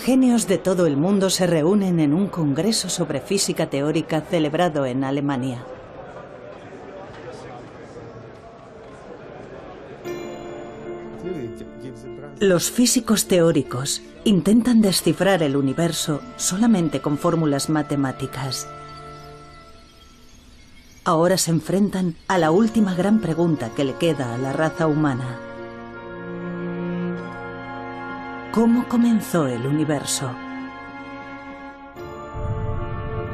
Genios de todo el mundo se reúnen en un congreso sobre física teórica celebrado en Alemania. Los físicos teóricos intentan descifrar el universo solamente con fórmulas matemáticas. Ahora se enfrentan a la última gran pregunta que le queda a la raza humana. ¿Cómo comenzó el universo?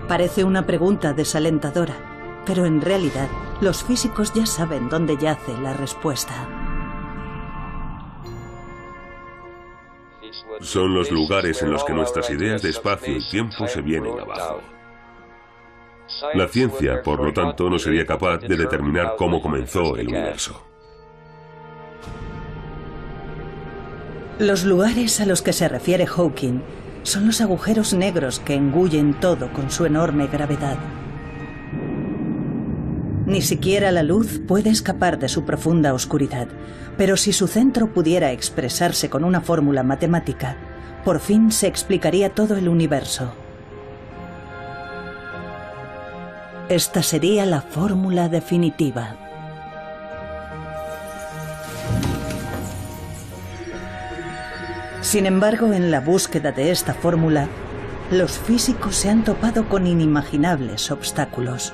Parece una pregunta desalentadora, pero en realidad los físicos ya saben dónde yace la respuesta. Son los lugares en los que nuestras ideas de espacio y tiempo se vienen abajo. La ciencia, por lo tanto, no sería capaz de determinar cómo comenzó el universo. Los lugares a los que se refiere Hawking son los agujeros negros que engullen todo con su enorme gravedad. Ni siquiera la luz puede escapar de su profunda oscuridad, pero si su centro pudiera expresarse con una fórmula matemática, por fin se explicaría todo el universo. Esta sería la fórmula definitiva. Sin embargo, en la búsqueda de esta fórmula, los físicos se han topado con inimaginables obstáculos.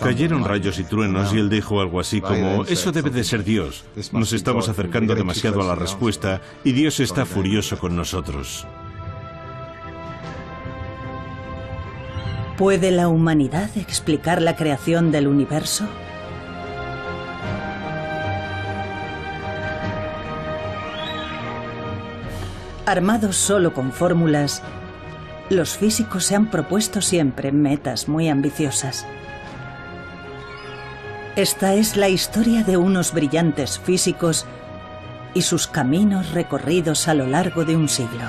Cayeron rayos y truenos y él dijo algo así como: eso debe de ser Dios. Nos estamos acercando demasiado a la respuesta y Dios está furioso con nosotros. ¿Puede la humanidad explicar la creación del universo? Armados solo con fórmulas, los físicos se han propuesto siempre metas muy ambiciosas. Esta es la historia de unos brillantes físicos y sus caminos recorridos a lo largo de un siglo.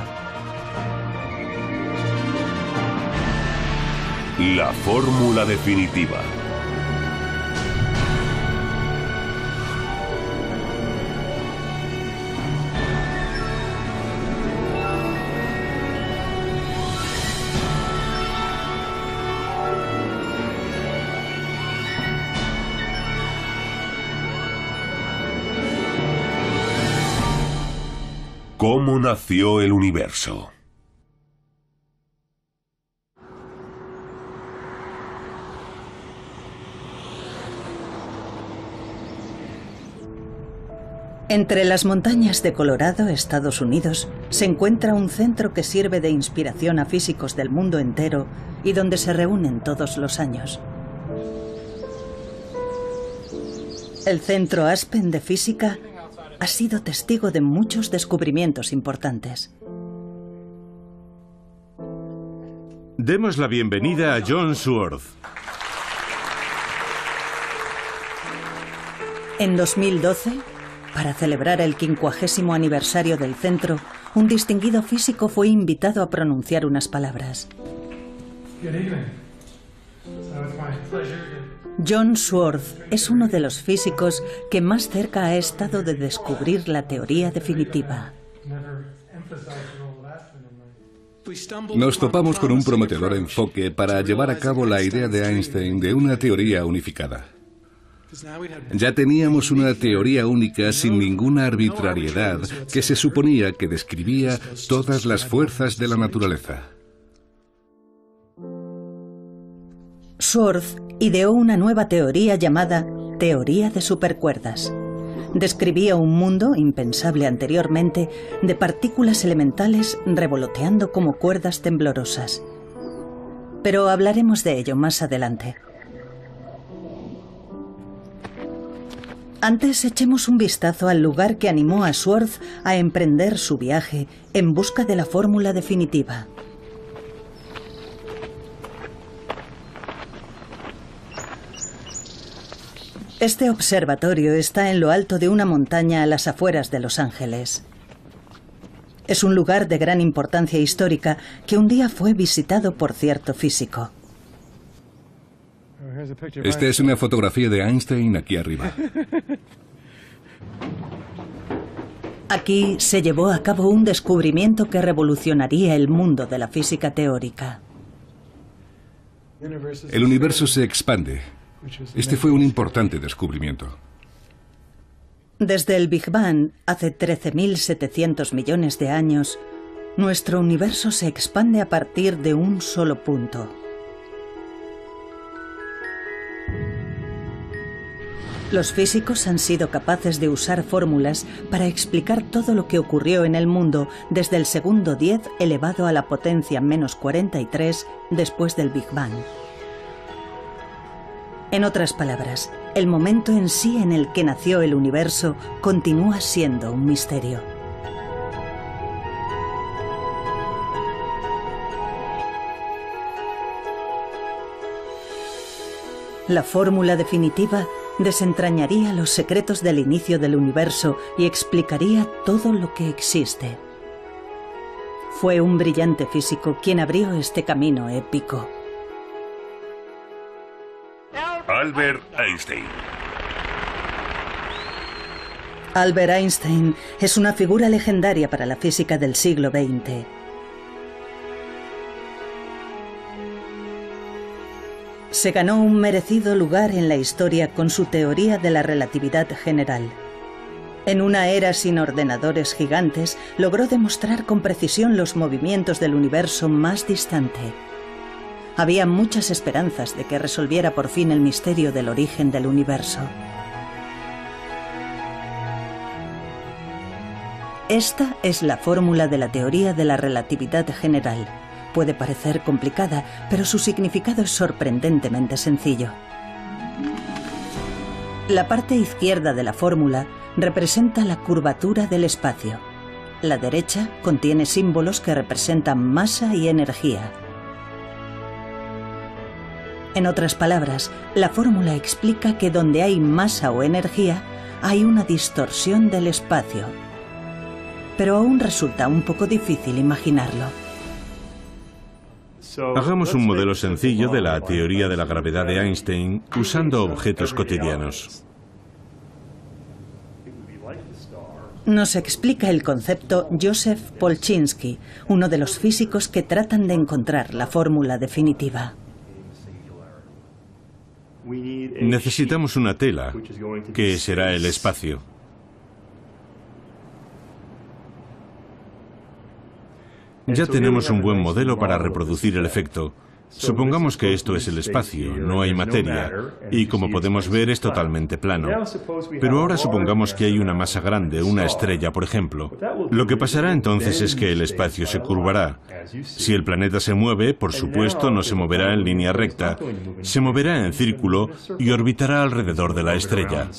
La fórmula definitiva. ¿Cómo nació el universo? Entre las montañas de Colorado, Estados Unidos, se encuentra un centro que sirve de inspiración a físicos del mundo entero y donde se reúnen todos los años. El Centro Aspen de Física ha sido testigo de muchos descubrimientos importantes. Demos la bienvenida a John Swartz. En 2012, para celebrar el 50º aniversario del centro, un distinguido físico fue invitado a pronunciar unas palabras. John Swartz es uno de los físicos que más cerca ha estado de descubrir la teoría definitiva. Nos topamos con un prometedor enfoque para llevar a cabo la idea de Einstein de una teoría unificada. Ya teníamos una teoría única sin ninguna arbitrariedad que se suponía que describía todas las fuerzas de la naturaleza. Swartz ideó una nueva teoría llamada teoría de supercuerdas. Describía un mundo, impensable anteriormente, de partículas elementales revoloteando como cuerdas temblorosas. Pero hablaremos de ello más adelante. Antes echemos un vistazo al lugar que animó a Swartz a emprender su viaje en busca de la fórmula definitiva. Este observatorio está en lo alto de una montaña a las afueras de Los Ángeles. Es un lugar de gran importancia histórica que un día fue visitado por cierto físico. Esta es una fotografía de Einstein aquí arriba. Aquí se llevó a cabo un descubrimiento que revolucionaría el mundo de la física teórica. El universo se expande. Este fue un importante descubrimiento. Desde el Big Bang, hace 13.700 millones de años, nuestro universo se expande a partir de un solo punto. Los físicos han sido capaces de usar fórmulas para explicar todo lo que ocurrió en el mundo desde el segundo 10 elevado a la potencia menos 43 después del Big Bang. En otras palabras, el momento en sí en el que nació el universo continúa siendo un misterio. La fórmula definitiva desentrañaría los secretos del inicio del universo y explicaría todo lo que existe. Fue un brillante físico quien abrió este camino épico. Albert Einstein. Albert Einstein es una figura legendaria para la física del siglo XX. Se ganó un merecido lugar en la historia con su teoría de la relatividad general. En una era sin ordenadores gigantes, logró demostrar con precisión los movimientos del universo más distante. Había muchas esperanzas de que resolviera por fin el misterio del origen del universo. Esta es la fórmula de la teoría de la relatividad general. Puede parecer complicada, pero su significado es sorprendentemente sencillo. La parte izquierda de la fórmula representa la curvatura del espacio. La derecha contiene símbolos que representan masa y energía. En otras palabras, la fórmula explica que donde hay masa o energía, hay una distorsión del espacio. Pero aún resulta un poco difícil imaginarlo. Hagamos un modelo sencillo de la teoría de la gravedad de Einstein usando objetos cotidianos. Nos explica el concepto Joseph Polchinski, uno de los físicos que tratan de encontrar la fórmula definitiva. Necesitamos una tela, que será el espacio. Ya tenemos un buen modelo para reproducir el efecto. Supongamos que esto es el espacio, no hay materia, y como podemos ver es totalmente plano. Pero ahora supongamos que hay una masa grande, una estrella, por ejemplo. Lo que pasará entonces es que el espacio se curvará. Si el planeta se mueve, por supuesto, no se moverá en línea recta, se moverá en círculo y orbitará alrededor de la estrella.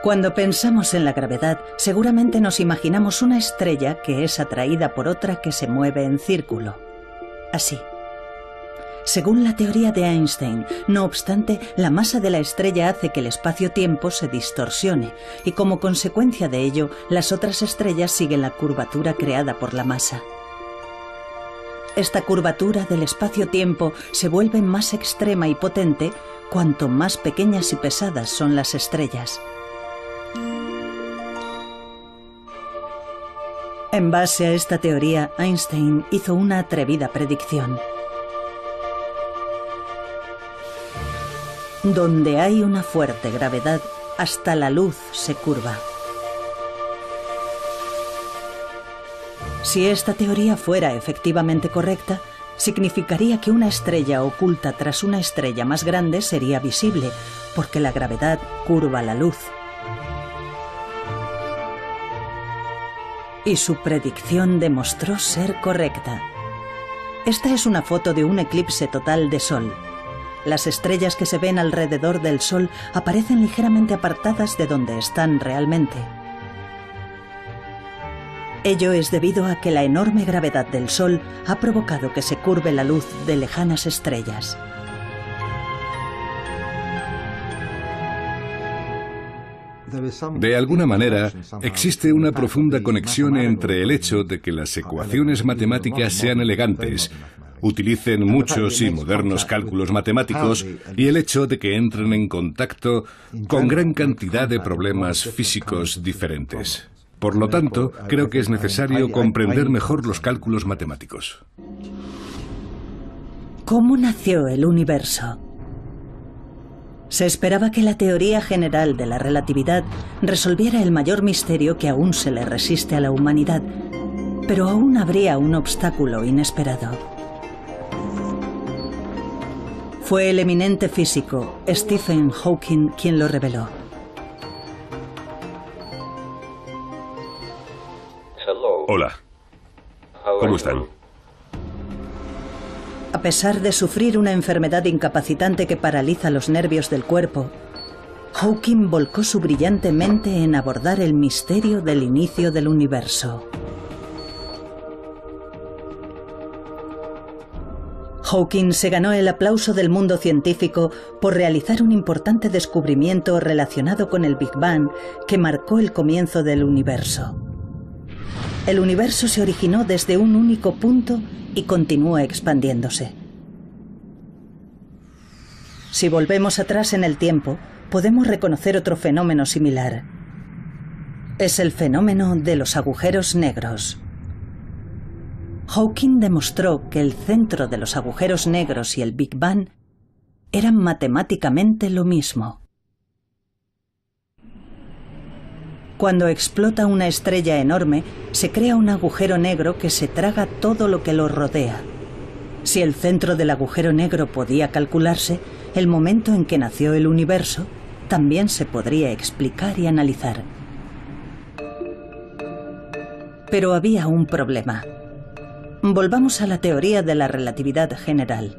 Cuando pensamos en la gravedad, seguramente nos imaginamos una estrella que es atraída por otra que se mueve en círculo. Así. Según la teoría de Einstein, no obstante, la masa de la estrella hace que el espacio-tiempo se distorsione y como consecuencia de ello, las otras estrellas siguen la curvatura creada por la masa. Esta curvatura del espacio-tiempo se vuelve más extrema y potente cuanto más pequeñas y pesadas son las estrellas. En base a esta teoría, Einstein hizo una atrevida predicción. Donde hay una fuerte gravedad, hasta la luz se curva. Si esta teoría fuera efectivamente correcta, significaría que una estrella oculta tras una estrella más grande sería visible, porque la gravedad curva la luz. Y su predicción demostró ser correcta. Esta es una foto de un eclipse total de Sol. Las estrellas que se ven alrededor del Sol aparecen ligeramente apartadas de donde están realmente. Ello es debido a que la enorme gravedad del Sol ha provocado que se curve la luz de lejanas estrellas. De alguna manera, existe una profunda conexión entre el hecho de que las ecuaciones matemáticas sean elegantes, utilicen muchos y modernos cálculos matemáticos y el hecho de que entren en contacto con gran cantidad de problemas físicos diferentes. Por lo tanto, creo que es necesario comprender mejor los cálculos matemáticos. ¿Cómo nació el universo? Se esperaba que la teoría general de la relatividad resolviera el mayor misterio que aún se le resiste a la humanidad, pero aún habría un obstáculo inesperado. Fue el eminente físico Stephen Hawking quien lo reveló. Hola. ¿Cómo están? A pesar de sufrir una enfermedad incapacitante que paraliza los nervios del cuerpo, Hawking volcó su brillante mente en abordar el misterio del inicio del universo. Hawking se ganó el aplauso del mundo científico por realizar un importante descubrimiento relacionado con el Big Bang que marcó el comienzo del universo. El universo se originó desde un único punto y continúa expandiéndose. Si volvemos atrás en el tiempo, podemos reconocer otro fenómeno similar. Es el fenómeno de los agujeros negros. Hawking demostró que el centro de los agujeros negros y el Big Bang eran matemáticamente lo mismo. Cuando explota una estrella enorme, se crea un agujero negro que se traga todo lo que lo rodea. Si el centro del agujero negro podía calcularse, el momento en que nació el universo también se podría explicar y analizar. Pero había un problema. Volvamos a la teoría de la relatividad general.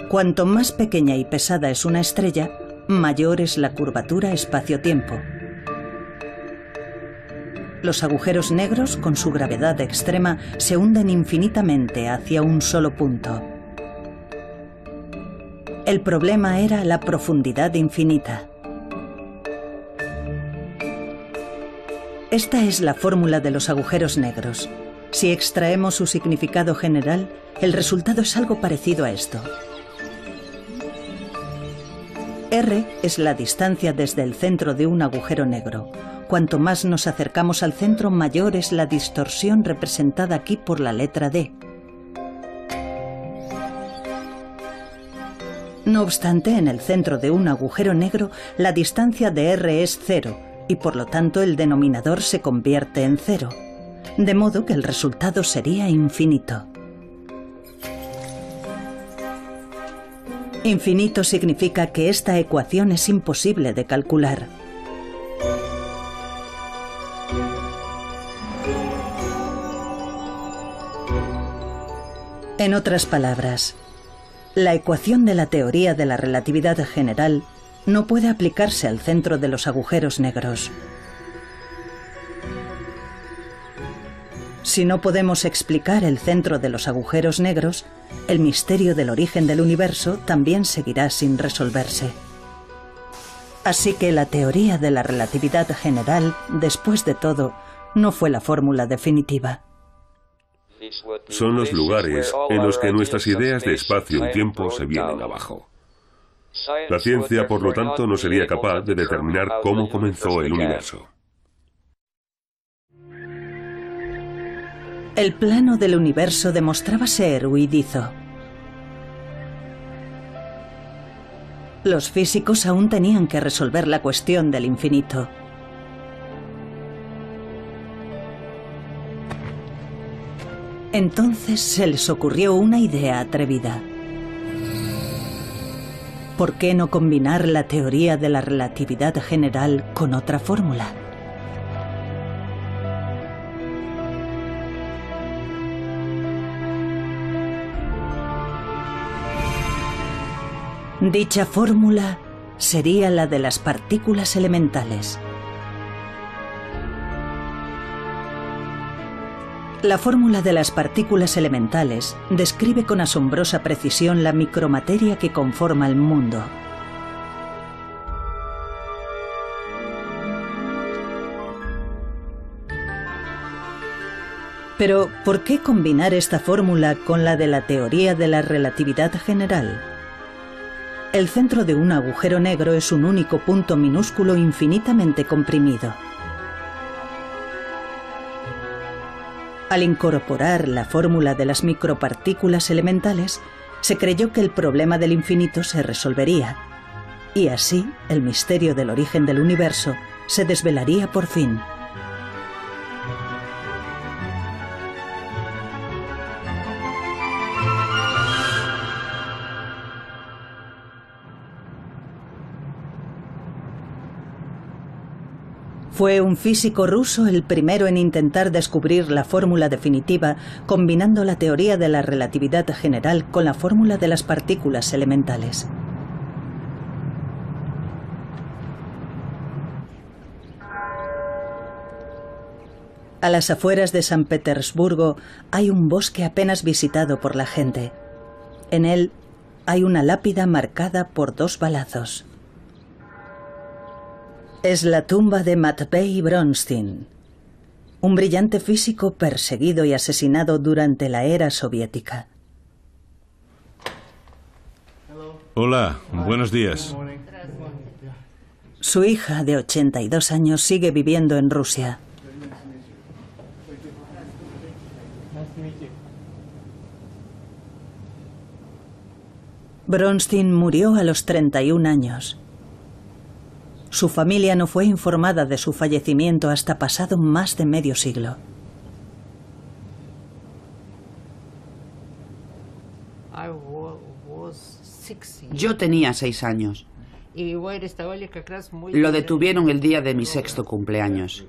Cuanto más pequeña y pesada es una estrella, mayor es la curvatura espacio-tiempo. Los agujeros negros, con su gravedad extrema, se hunden infinitamente hacia un solo punto. El problema era la profundidad infinita. Esta es la fórmula de los agujeros negros. Si extraemos su significado general, el resultado es algo parecido a esto. R es la distancia desde el centro de un agujero negro. Cuanto más nos acercamos al centro, mayor es la distorsión representada aquí por la letra D. No obstante, en el centro de un agujero negro, la distancia de R es 0 y por lo tanto el denominador se convierte en 0, de modo que el resultado sería infinito. Infinito significa que esta ecuación es imposible de calcular. En otras palabras, la ecuación de la teoría de la relatividad general no puede aplicarse al centro de los agujeros negros. Si no podemos explicar el centro de los agujeros negros, el misterio del origen del universo también seguirá sin resolverse. Así que la teoría de la relatividad general, después de todo, no fue la fórmula definitiva. Son los lugares en los que nuestras ideas de espacio y tiempo se vienen abajo. La ciencia, por lo tanto, no sería capaz de determinar cómo comenzó el universo. El plano del universo demostraba ser huidizo. Los físicos aún tenían que resolver la cuestión del infinito. Entonces se les ocurrió una idea atrevida. ¿Por qué no combinar la teoría de la relatividad general con otra fórmula? Dicha fórmula sería la de las partículas elementales. La fórmula de las partículas elementales describe con asombrosa precisión la micromateria que conforma el mundo. Pero, ¿por qué combinar esta fórmula con la de la teoría de la relatividad general? El centro de un agujero negro es un único punto minúsculo infinitamente comprimido. Al incorporar la fórmula de las micropartículas elementales, se creyó que el problema del infinito se resolvería, y así el misterio del origen del universo se desvelaría por fin. Fue un físico ruso el primero en intentar descubrir la fórmula definitiva combinando la teoría de la relatividad general con la fórmula de las partículas elementales. A las afueras de San Petersburgo hay un bosque apenas visitado por la gente. En él hay una lápida marcada por 2 balazos. Es la tumba de Matvei Bronstein, un brillante físico perseguido y asesinado durante la era soviética. Hola, buenos días. Su hija, de 82 años, sigue viviendo en Rusia. Bronstein murió a los 31 años. Su familia no fue informada de su fallecimiento hasta pasado más de medio siglo. Yo tenía 6 años. Lo detuvieron el día de mi 6º cumpleaños.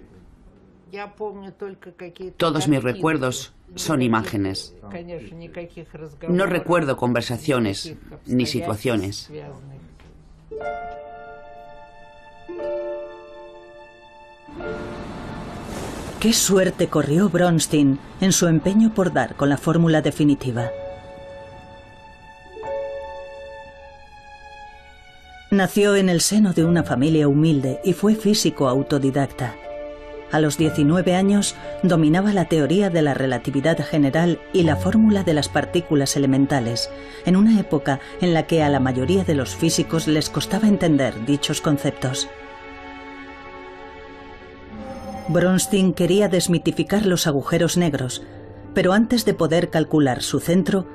Todos mis recuerdos son imágenes. No recuerdo conversaciones ni situaciones. ¿Qué suerte corrió Bronstein en su empeño por dar con la fórmula definitiva? Nació en el seno de una familia humilde y fue físico autodidacta. A los 19 años dominaba la teoría de la relatividad general y la fórmula de las partículas elementales, en una época en la que a la mayoría de los físicos les costaba entender dichos conceptos. Bronstein quería desmitificar los agujeros negros, pero antes de poder calcular su centro,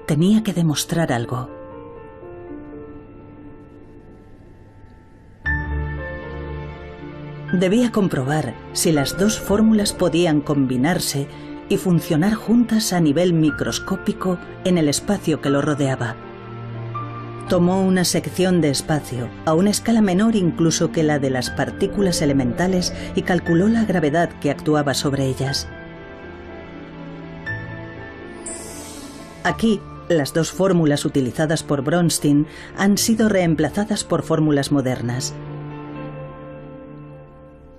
tenía que demostrar algo. Debía comprobar si las 2 fórmulas podían combinarse y funcionar juntas a nivel microscópico en el espacio que lo rodeaba. Tomó una sección de espacio, a una escala menor incluso que la de las partículas elementales, y calculó la gravedad que actuaba sobre ellas. Aquí, las 2 fórmulas utilizadas por Bronstein han sido reemplazadas por fórmulas modernas.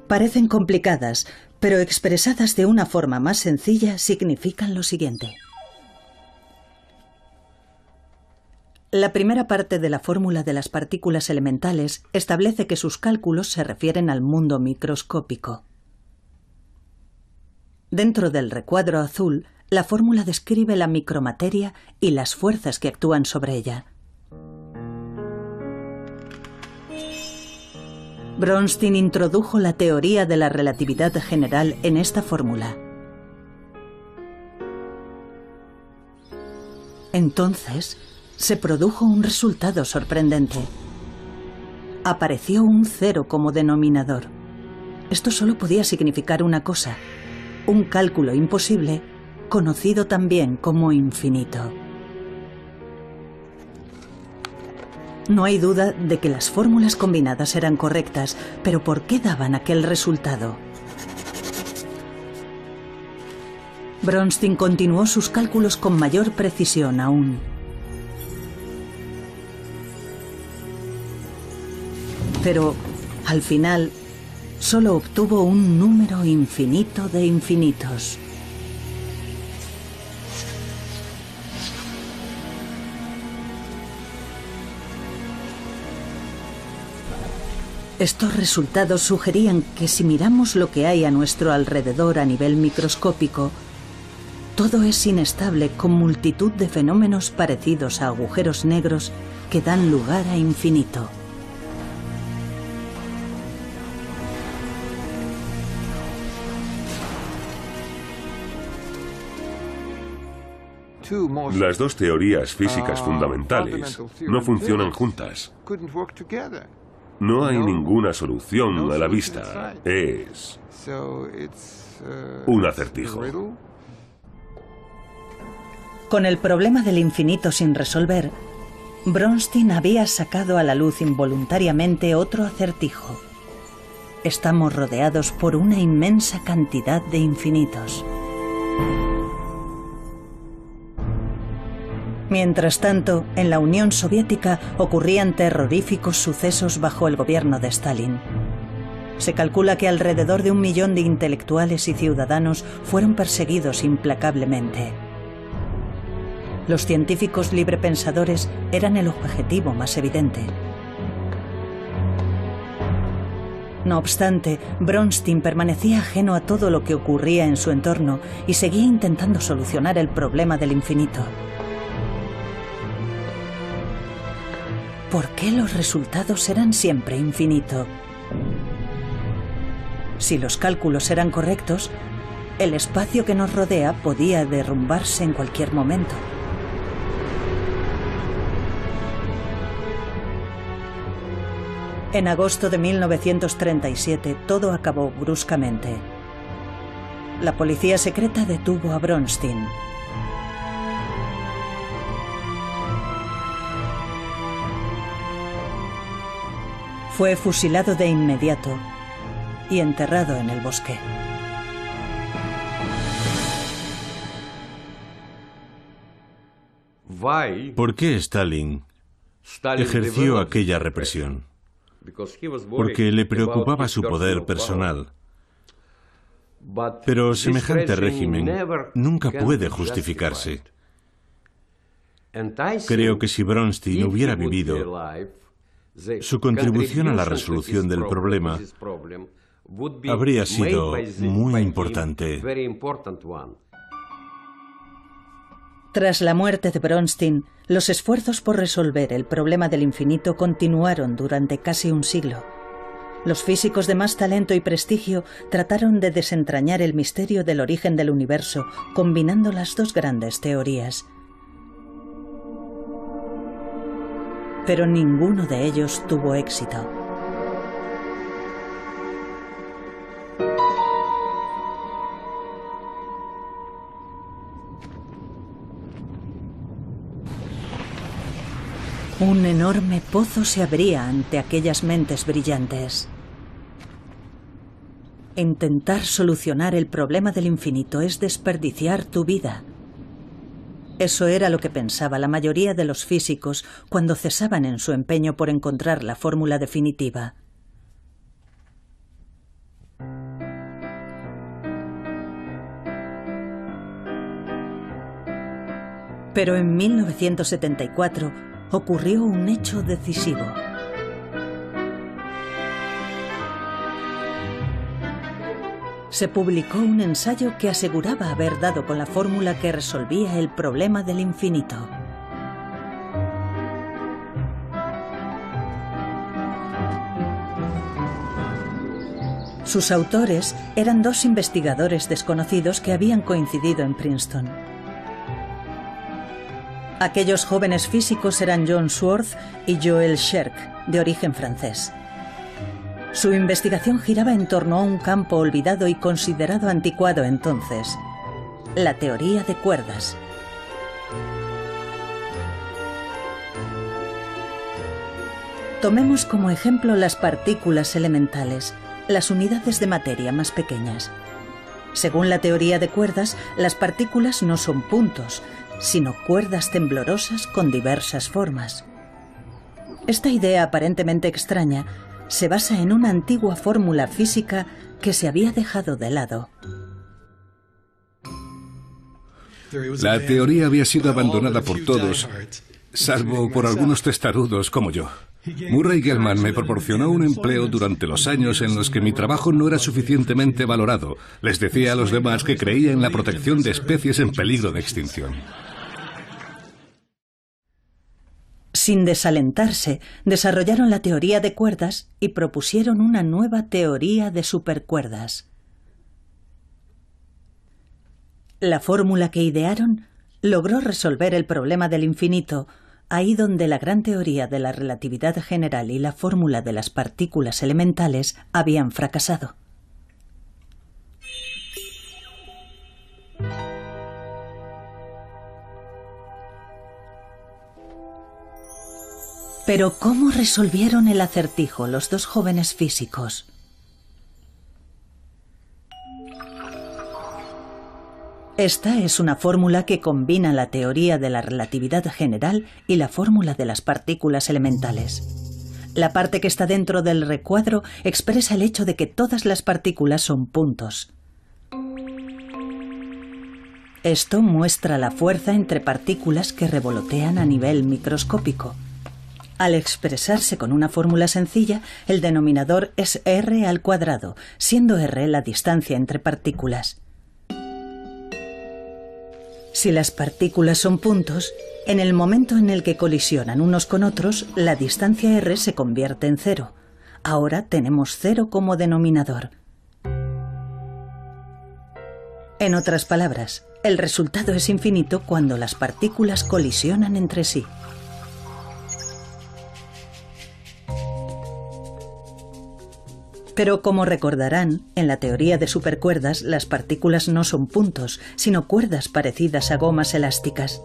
Parecen complicadas, pero expresadas de una forma más sencilla significan lo siguiente. La primera parte de la fórmula de las partículas elementales establece que sus cálculos se refieren al mundo microscópico. Dentro del recuadro azul, la fórmula describe la micromateria y las fuerzas que actúan sobre ella. Bronstein introdujo la teoría de la relatividad general en esta fórmula. Entonces, se produjo un resultado sorprendente. Apareció un 0 como denominador. Esto solo podía significar una cosa: un cálculo imposible, conocido también como infinito. No hay duda de que las fórmulas combinadas eran correctas, pero ¿por qué daban aquel resultado? Bronstein continuó sus cálculos con mayor precisión aún. Pero, al final, solo obtuvo un número infinito de infinitos. Estos resultados sugerían que si miramos lo que hay a nuestro alrededor a nivel microscópico, Todo es inestable, con multitud de fenómenos parecidos a agujeros negros que dan lugar a infinito. Las dos teorías físicas fundamentales no funcionan juntas. No hay ninguna solución a la vista. Es un acertijo. Con el problema del infinito sin resolver, Bronstein había sacado a la luz involuntariamente otro acertijo. Estamos rodeados por una inmensa cantidad de infinitos. Mientras tanto, en la Unión Soviética ocurrían terroríficos sucesos bajo el gobierno de Stalin. Se calcula que alrededor de 1 millón de intelectuales y ciudadanos fueron perseguidos implacablemente. Los científicos librepensadores eran el objetivo más evidente. No obstante, Bronstein permanecía ajeno a todo lo que ocurría en su entorno y seguía intentando solucionar el problema del infinito. ¿Por qué los resultados eran siempre infinito? Si los cálculos eran correctos, el espacio que nos rodea podía derrumbarse en cualquier momento. En agosto de 1937, todo acabó bruscamente. La policía secreta detuvo a Bronstein. Fue fusilado de inmediato y enterrado en el bosque. ¿Por qué Stalin ejerció aquella represión? Porque le preocupaba su poder personal. Pero semejante régimen nunca puede justificarse. Creo que si Bronstein hubiera vivido, su contribución a la resolución del problema habría sido muy importante. Tras la muerte de Bronstein, los esfuerzos por resolver el problema del infinito continuaron durante casi un siglo. Los físicos de más talento y prestigio trataron de desentrañar el misterio del origen del universo, combinando las dos grandes teorías. Pero ninguno de ellos tuvo éxito. Un enorme pozo se abría ante aquellas mentes brillantes. Intentar solucionar el problema del infinito es desperdiciar tu vida. Eso era lo que pensaba la mayoría de los físicos cuando cesaban en su empeño por encontrar la fórmula definitiva. Pero en 1974 ocurrió un hecho decisivo. Se publicó un ensayo que aseguraba haber dado con la fórmula que resolvía el problema del infinito. Sus autores eran dos investigadores desconocidos que habían coincidido en Princeton. Aquellos jóvenes físicos eran John Swartz y Joël Scherk, de origen francés. Su investigación giraba en torno a un campo olvidado y considerado anticuado entonces: la teoría de cuerdas. Tomemos como ejemplo las partículas elementales, las unidades de materia más pequeñas. Según la teoría de cuerdas, las partículas no son puntos, sino cuerdas temblorosas con diversas formas. Esta idea aparentemente extraña se basa en una antigua fórmula física que se había dejado de lado. La teoría había sido abandonada por todos, salvo por algunos testarudos como yo. Murray Gell-Mann me proporcionó un empleo durante los años en los que mi trabajo no era suficientemente valorado. Les decía a los demás que creía en la protección de especies en peligro de extinción. Sin desalentarse, desarrollaron la teoría de cuerdas y propusieron una nueva teoría de supercuerdas. La fórmula que idearon logró resolver el problema del infinito, ahí donde la gran teoría de la relatividad general y la fórmula de las partículas elementales habían fracasado. Pero ¿cómo resolvieron el acertijo los dos jóvenes físicos? Esta es una fórmula que combina la teoría de la relatividad general y la fórmula de las partículas elementales. La parte que está dentro del recuadro expresa el hecho de que todas las partículas son puntos. Esto muestra la fuerza entre partículas que revolotean a nivel microscópico. Al expresarse con una fórmula sencilla, el denominador es r², siendo r la distancia entre partículas. Si las partículas son puntos, en el momento en el que colisionan unos con otros, la distancia r se convierte en 0. Ahora tenemos 0 como denominador. En otras palabras, el resultado es infinito cuando las partículas colisionan entre sí. Pero como recordarán, en la teoría de supercuerdas las partículas no son puntos, sino cuerdas parecidas a gomas elásticas.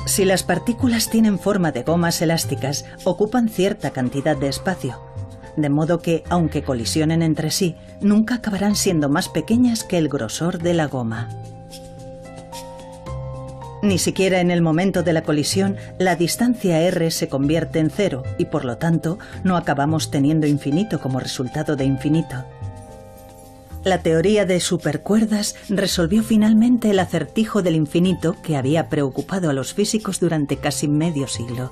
Si las partículas tienen forma de gomas elásticas, ocupan cierta cantidad de espacio, de modo que, aunque colisionen entre sí, nunca acabarán siendo más pequeñas que el grosor de la goma. Ni siquiera en el momento de la colisión, la distancia r se convierte en 0 y por lo tanto no acabamos teniendo infinito como resultado de infinito. La teoría de supercuerdas resolvió finalmente el acertijo del infinito que había preocupado a los físicos durante casi medio siglo.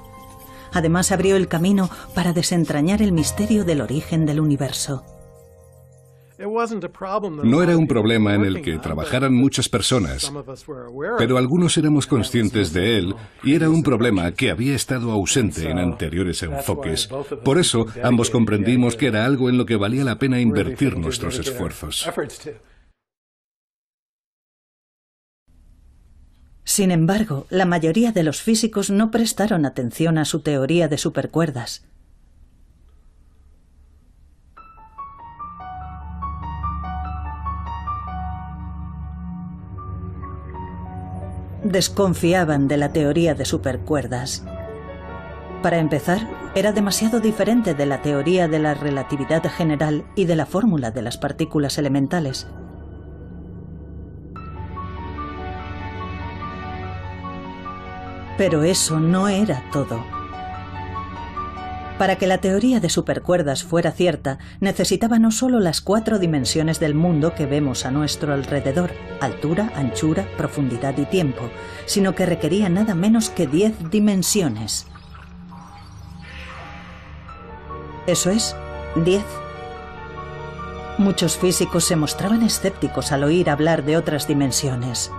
Además abrió el camino para desentrañar el misterio del origen del universo. No era un problema en el que trabajaran muchas personas, pero algunos éramos conscientes de él y era un problema que había estado ausente en anteriores enfoques. Por eso, ambos comprendimos que era algo en lo que valía la pena invertir nuestros esfuerzos. Sin embargo, la mayoría de los físicos no prestaron atención a su teoría de supercuerdas. Desconfiaban de la teoría de supercuerdas. Para empezar, era demasiado diferente de la teoría de la relatividad general y de la fórmula de las partículas elementales. Pero eso no era todo. Para que la teoría de supercuerdas fuera cierta, necesitaba no solo las 4 dimensiones del mundo que vemos a nuestro alrededor, altura, anchura, profundidad y tiempo, sino que requería nada menos que 10 dimensiones. Eso es, 10. Muchos físicos se mostraban escépticos al oír hablar de otras dimensiones.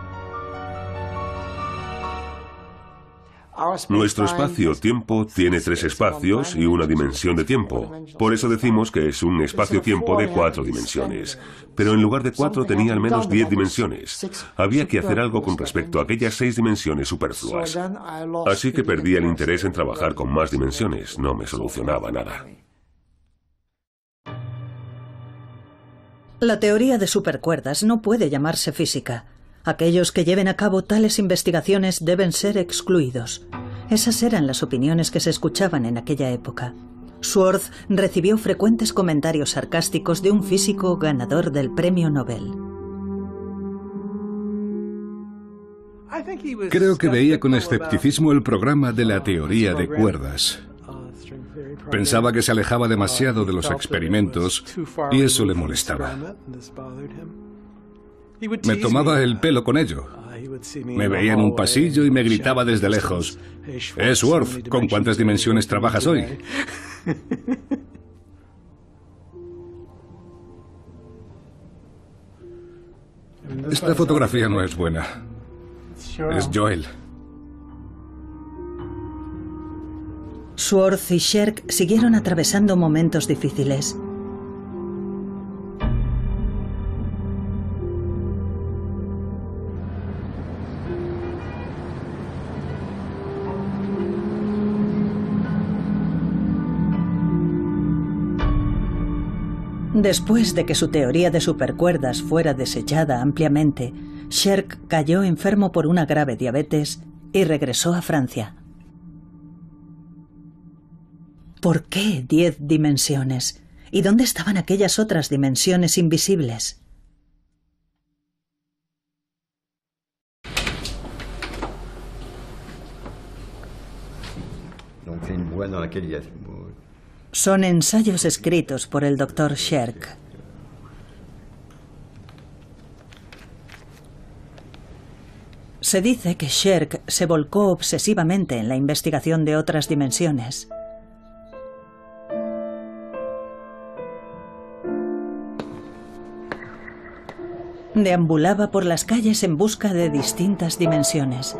Nuestro espacio-tiempo tiene 3 espacios y una dimensión de tiempo. Por eso decimos que es un espacio-tiempo de 4 dimensiones. Pero en lugar de 4 tenía al menos 10 dimensiones. Había que hacer algo con respecto a aquellas 6 dimensiones superfluas. Así que perdí el interés en trabajar con más dimensiones. No me solucionaba nada. La teoría de supercuerdas no puede llamarse física. Aquellos que lleven a cabo tales investigaciones deben ser excluidos. Esas eran las opiniones que se escuchaban en aquella época. Schwartz recibió frecuentes comentarios sarcásticos de un físico ganador del premio Nobel. Creo que veía con escepticismo el programa de la teoría de cuerdas. Pensaba que se alejaba demasiado de los experimentos y eso le molestaba. Me tomaba el pelo con ello. Me veía en un pasillo y me gritaba desde lejos: Schwartz, ¿con cuántas dimensiones trabajas hoy? Esta fotografía no es buena. Es Joel. Schwartz y Sherk siguieron atravesando momentos difíciles. Después de que su teoría de supercuerdas fuera desechada ampliamente, Sherk cayó enfermo por una grave diabetes y regresó a Francia. ¿Por qué 10 dimensiones? ¿Y dónde estaban aquellas otras dimensiones invisibles? Son ensayos escritos por el Dr. Sherk. Se dice que Sherk se volcó obsesivamente en la investigación de otras dimensiones. Deambulaba por las calles en busca de distintas dimensiones.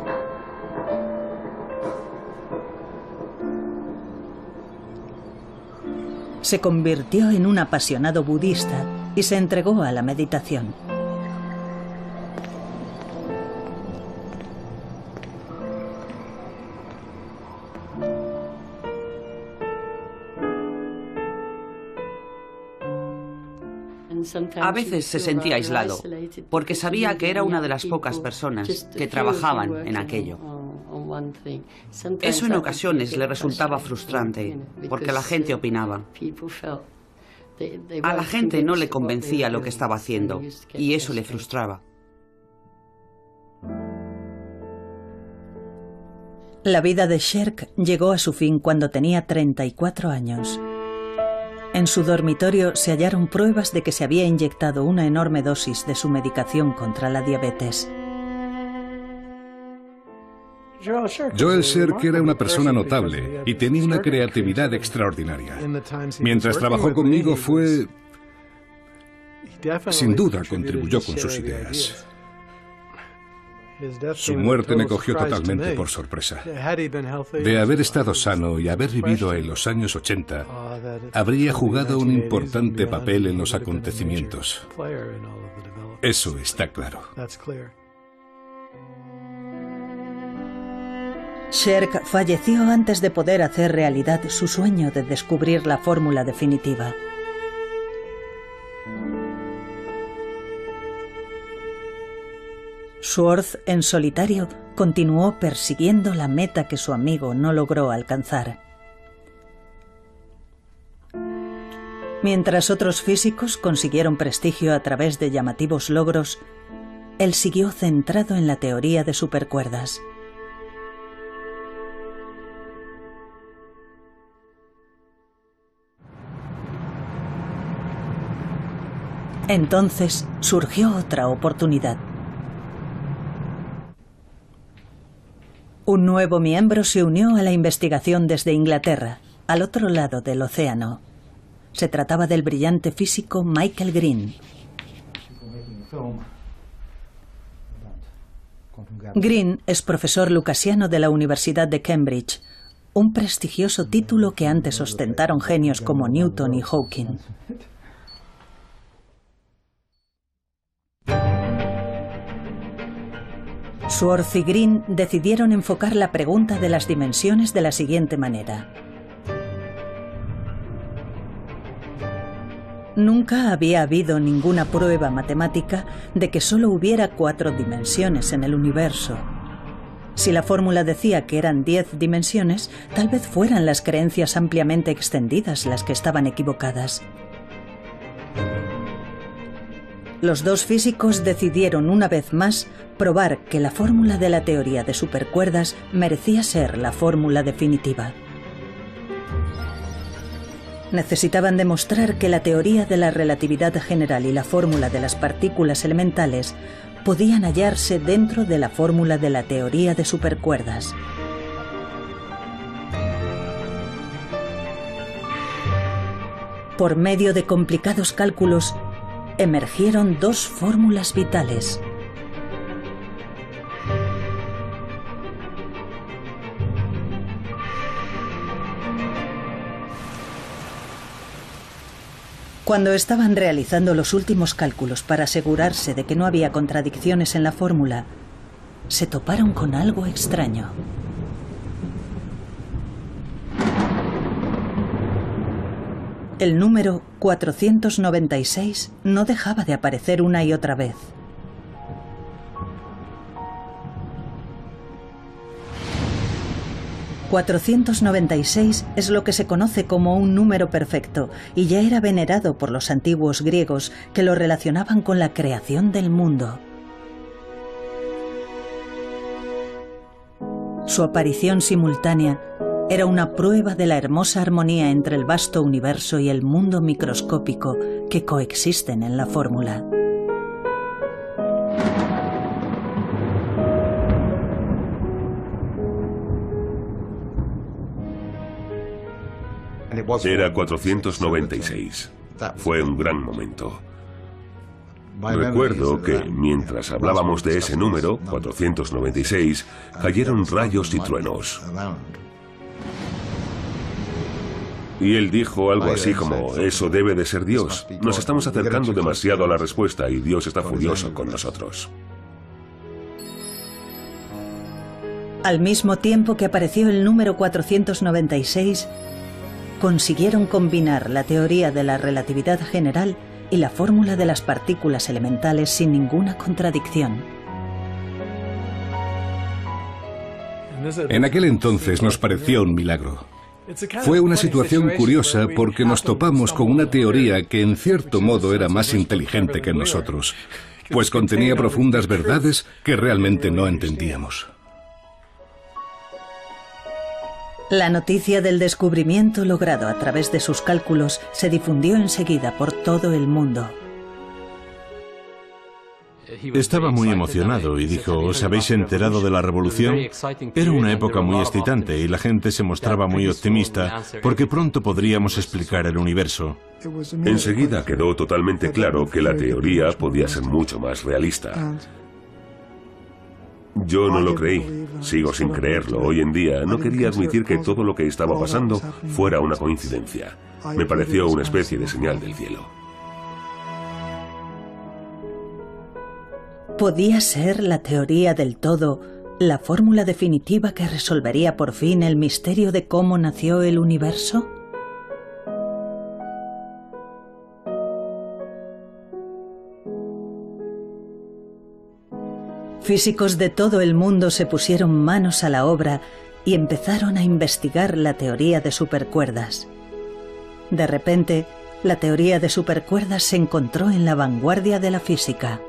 Se convirtió en un apasionado budista y se entregó a la meditación. A veces se sentía aislado, porque sabía que era una de las pocas personas que trabajaban en aquello. Eso en ocasiones le resultaba frustrante, porque la gente opinaba. A la gente no le convencía lo que estaba haciendo, y eso le frustraba. La vida de Sherk llegó a su fin cuando tenía 34 años. En su dormitorio se hallaron pruebas de que se había inyectado una enorme dosis de su medicación contra la diabetes. Joel Sherk era una persona notable y tenía una creatividad extraordinaria. Mientras trabajó conmigo sin duda contribuyó con sus ideas. Su muerte me cogió totalmente por sorpresa. De haber estado sano y haber vivido en los años 80, habría jugado un importante papel en los acontecimientos. Eso está claro. Sherk falleció antes de poder hacer realidad su sueño de descubrir la fórmula definitiva. Schwartz, en solitario, continuó persiguiendo la meta que su amigo no logró alcanzar. Mientras otros físicos consiguieron prestigio a través de llamativos logros, él siguió centrado en la teoría de supercuerdas. Entonces surgió otra oportunidad. Un nuevo miembro se unió a la investigación desde Inglaterra, al otro lado del océano. Se trataba del brillante físico Michael Green. Green es profesor lucasiano de la Universidad de Cambridge, un prestigioso título que antes ostentaron genios como Newton y Hawking. Schwartz y Green decidieron enfocar la pregunta de las dimensiones de la siguiente manera. Nunca había habido ninguna prueba matemática de que solo hubiera 4 dimensiones en el universo. Si la fórmula decía que eran 10 dimensiones, tal vez fueran las creencias ampliamente extendidas las que estaban equivocadas. Los dos físicos decidieron una vez más probar que la fórmula de la teoría de supercuerdas merecía ser la fórmula definitiva. Necesitaban demostrar que la teoría de la relatividad general y la fórmula de las partículas elementales podían hallarse dentro de la fórmula de la teoría de supercuerdas. Por medio de complicados cálculos, emergieron dos fórmulas vitales. Cuando estaban realizando los últimos cálculos para asegurarse de que no había contradicciones en la fórmula, se toparon con algo extraño. El número 496 no dejaba de aparecer una y otra vez. ...496 es lo que se conoce como un número perfecto y ya era venerado por los antiguos griegos que lo relacionaban con la creación del mundo. Su aparición simultánea era una prueba de la hermosa armonía entre el vasto universo y el mundo microscópico que coexisten en la fórmula. Era 496. Fue un gran momento. Recuerdo que, mientras hablábamos de ese número, 496, cayeron rayos y truenos. Y él dijo algo así como, eso debe de ser Dios. Nos estamos acercando demasiado a la respuesta y Dios está furioso con nosotros. Al mismo tiempo que apareció el número 496, consiguieron combinar la teoría de la relatividad general y la fórmula de las partículas elementales sin ninguna contradicción. En aquel entonces nos pareció un milagro. Fue una situación curiosa porque nos topamos con una teoría que en cierto modo era más inteligente que nosotros, pues contenía profundas verdades que realmente no entendíamos. La noticia del descubrimiento logrado a través de sus cálculos se difundió enseguida por todo el mundo. Estaba muy emocionado y dijo, ¿os habéis enterado de la revolución? Era una época muy excitante y la gente se mostraba muy optimista porque pronto podríamos explicar el universo. Enseguida quedó totalmente claro que la teoría podía ser mucho más realista. Yo no lo creí, sigo sin creerlo. Hoy en día no quería admitir que todo lo que estaba pasando fuera una coincidencia. Me pareció una especie de señal del cielo. ¿Podía ser la teoría del todo la fórmula definitiva que resolvería por fin el misterio de cómo nació el universo? Físicos de todo el mundo se pusieron manos a la obra y empezaron a investigar la teoría de supercuerdas. De repente, la teoría de supercuerdas se encontró en la vanguardia de la física.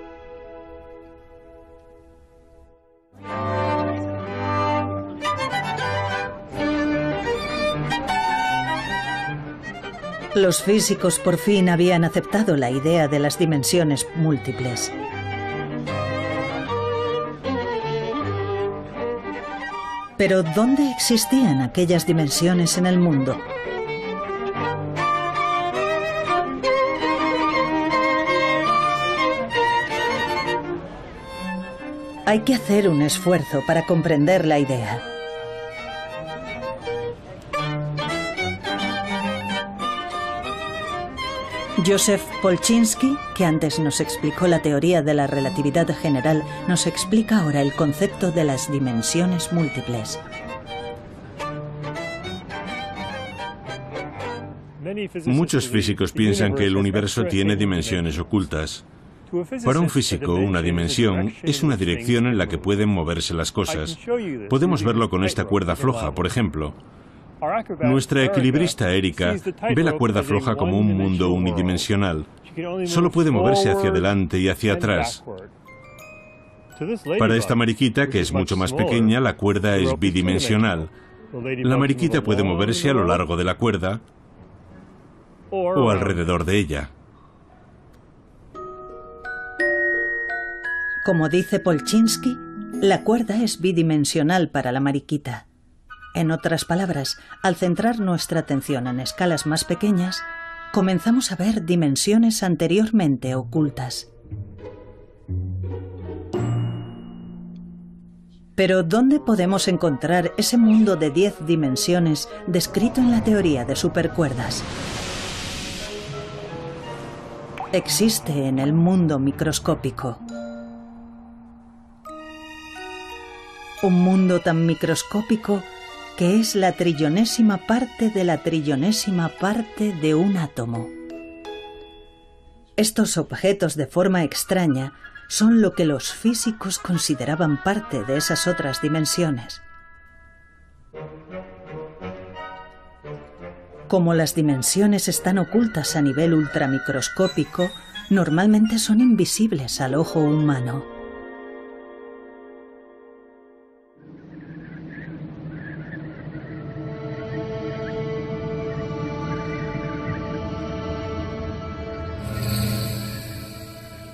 Los físicos por fin habían aceptado la idea de las dimensiones múltiples. Pero ¿dónde existían aquellas dimensiones en el mundo? Hay que hacer un esfuerzo para comprender la idea. Joseph Polchinski, que antes nos explicó la teoría de la relatividad general, nos explica ahora el concepto de las dimensiones múltiples. Muchos físicos piensan que el universo tiene dimensiones ocultas. Para un físico, una dimensión es una dirección en la que pueden moverse las cosas. Podemos verlo con esta cuerda floja, por ejemplo. Nuestra equilibrista Erika ve la cuerda floja como un mundo unidimensional. Solo puede moverse hacia adelante y hacia atrás. Para esta mariquita, que es mucho más pequeña, la cuerda es bidimensional. La mariquita puede moverse a lo largo de la cuerda o alrededor de ella. Como dice Polchinski, la cuerda es bidimensional para la mariquita. En otras palabras, al centrar nuestra atención en escalas más pequeñas, comenzamos a ver dimensiones anteriormente ocultas. Pero ¿dónde podemos encontrar ese mundo de 10 dimensiones descrito en la teoría de supercuerdas? Existe en el mundo microscópico. Un mundo tan microscópico que es la trillonésima parte de la trillonésima parte de un átomo. Estos objetos de forma extraña son lo que los físicos consideraban parte de esas otras dimensiones. Como las dimensiones están ocultas a nivel ultramicroscópico, normalmente son invisibles al ojo humano.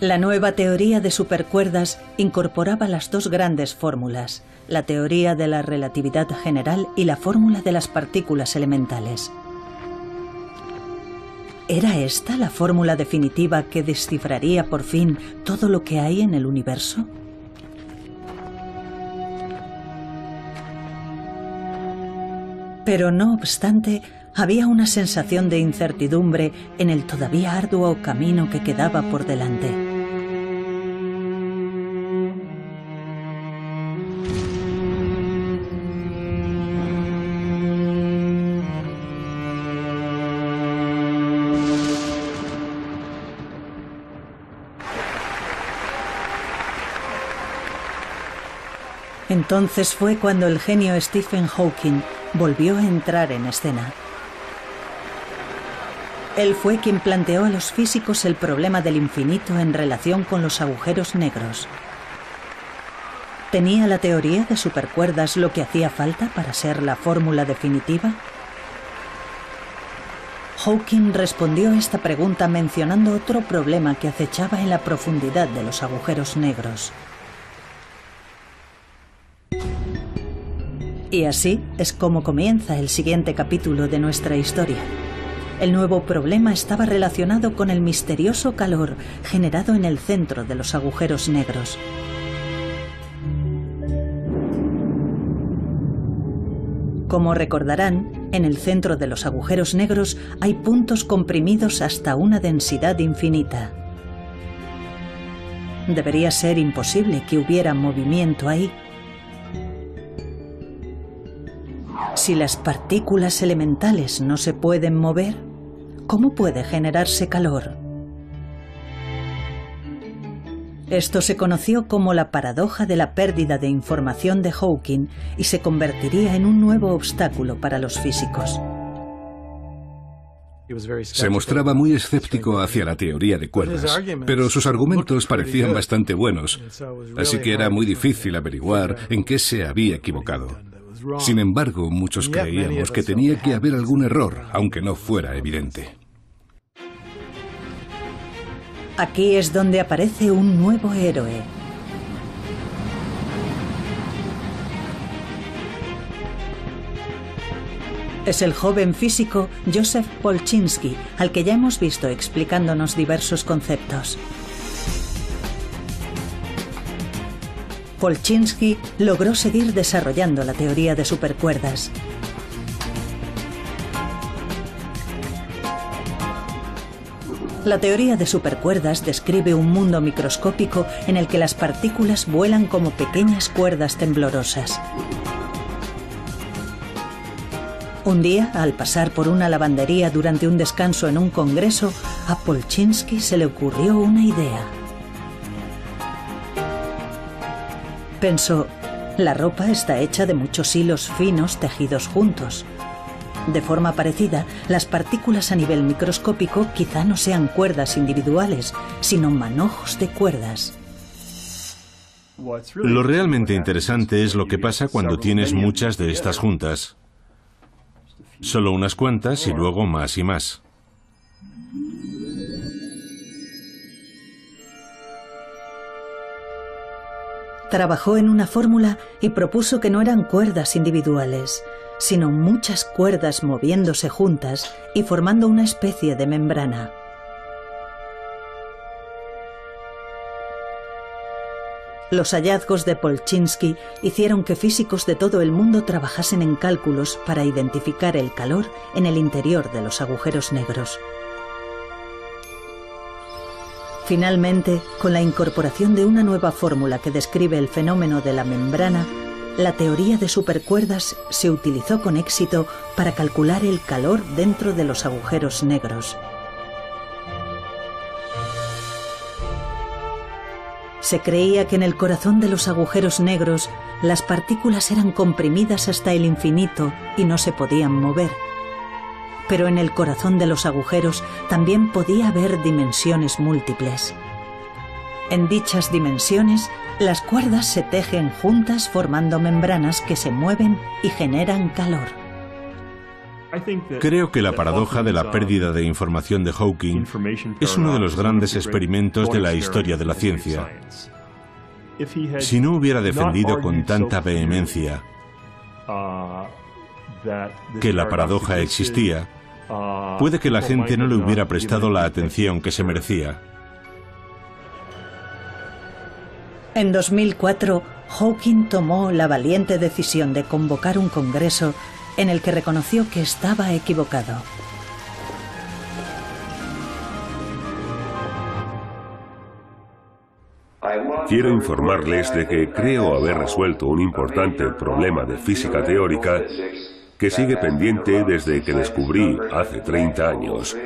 La nueva teoría de supercuerdas incorporaba las dos grandes fórmulas, la teoría de la relatividad general y la fórmula de las partículas elementales. ¿Era esta la fórmula definitiva que descifraría por fin todo lo que hay en el universo? Pero no obstante, había una sensación de incertidumbre en el todavía arduo camino que quedaba por delante. Entonces fue cuando el genio Stephen Hawking volvió a entrar en escena. Él fue quien planteó a los físicos el problema del infinito en relación con los agujeros negros. ¿Tenía la teoría de supercuerdas lo que hacía falta para ser la fórmula definitiva? Hawking respondió a esta pregunta mencionando otro problema que acechaba en la profundidad de los agujeros negros. Y así es como comienza el siguiente capítulo de nuestra historia. El nuevo problema estaba relacionado con el misterioso calor generado en el centro de los agujeros negros. Como recordarán, en el centro de los agujeros negros hay puntos comprimidos hasta una densidad infinita. Debería ser imposible que hubiera movimiento ahí. Si las partículas elementales no se pueden mover, ¿cómo puede generarse calor? Esto se conoció como la paradoja de la pérdida de información de Hawking y se convertiría en un nuevo obstáculo para los físicos. Se mostraba muy escéptico hacia la teoría de cuerdas, pero sus argumentos parecían bastante buenos, así que era muy difícil averiguar en qué se había equivocado. Sin embargo, muchos creíamos que tenía que haber algún error, aunque no fuera evidente. Aquí es donde aparece un nuevo héroe. Es el joven físico Joseph Polchinski, al que ya hemos visto explicándonos diversos conceptos. Polchinski logró seguir desarrollando la teoría de supercuerdas. La teoría de supercuerdas describe un mundo microscópico en el que las partículas vuelan como pequeñas cuerdas temblorosas. Un día, al pasar por una lavandería durante un descanso en un congreso, a Polchinski se le ocurrió una idea. Pensó, la ropa está hecha de muchos hilos finos tejidos juntos. De forma parecida, las partículas a nivel microscópico quizá no sean cuerdas individuales, sino manojos de cuerdas. Lo realmente interesante es lo que pasa cuando tienes muchas de estas juntas. Solo unas cuantas y luego más y más. Trabajó en una fórmula y propuso que no eran cuerdas individuales, sino muchas cuerdas moviéndose juntas y formando una especie de membrana. Los hallazgos de Polchinski hicieron que físicos de todo el mundo trabajasen en cálculos para identificar el calor en el interior de los agujeros negros. Finalmente, con la incorporación de una nueva fórmula que describe el fenómeno de la membrana, la teoría de supercuerdas se utilizó con éxito para calcular el calor dentro de los agujeros negros. Se creía que en el corazón de los agujeros negros las partículas eran comprimidas hasta el infinito y no se podían mover. Pero en el corazón de los agujeros también podía haber dimensiones múltiples. En dichas dimensiones, las cuerdas se tejen juntas formando membranas que se mueven y generan calor. Creo que la paradoja de la pérdida de información de Hawking es uno de los grandes experimentos de la historia de la ciencia. Si no hubiera defendido con tanta vehemencia que la paradoja existía, puede que la gente no le hubiera prestado la atención que se merecía. En 2004, Hawking tomó la valiente decisión de convocar un congreso en el que reconoció que estaba equivocado. Quiero informarles de que creo haber resuelto un importante problema de física teórica que sigue pendiente desde que descubrí, hace 30 años,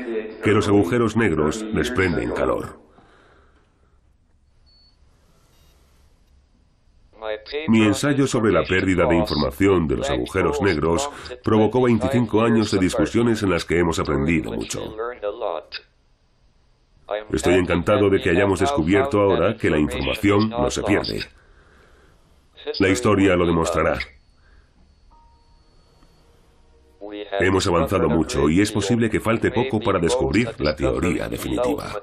que los agujeros negros desprenden calor. Mi ensayo sobre la pérdida de información de los agujeros negros provocó 25 años de discusiones en las que hemos aprendido mucho. Estoy encantado de que hayamos descubierto ahora que la información no se pierde. La historia lo demostrará. Hemos avanzado mucho y es posible que falte poco para descubrir la teoría definitiva.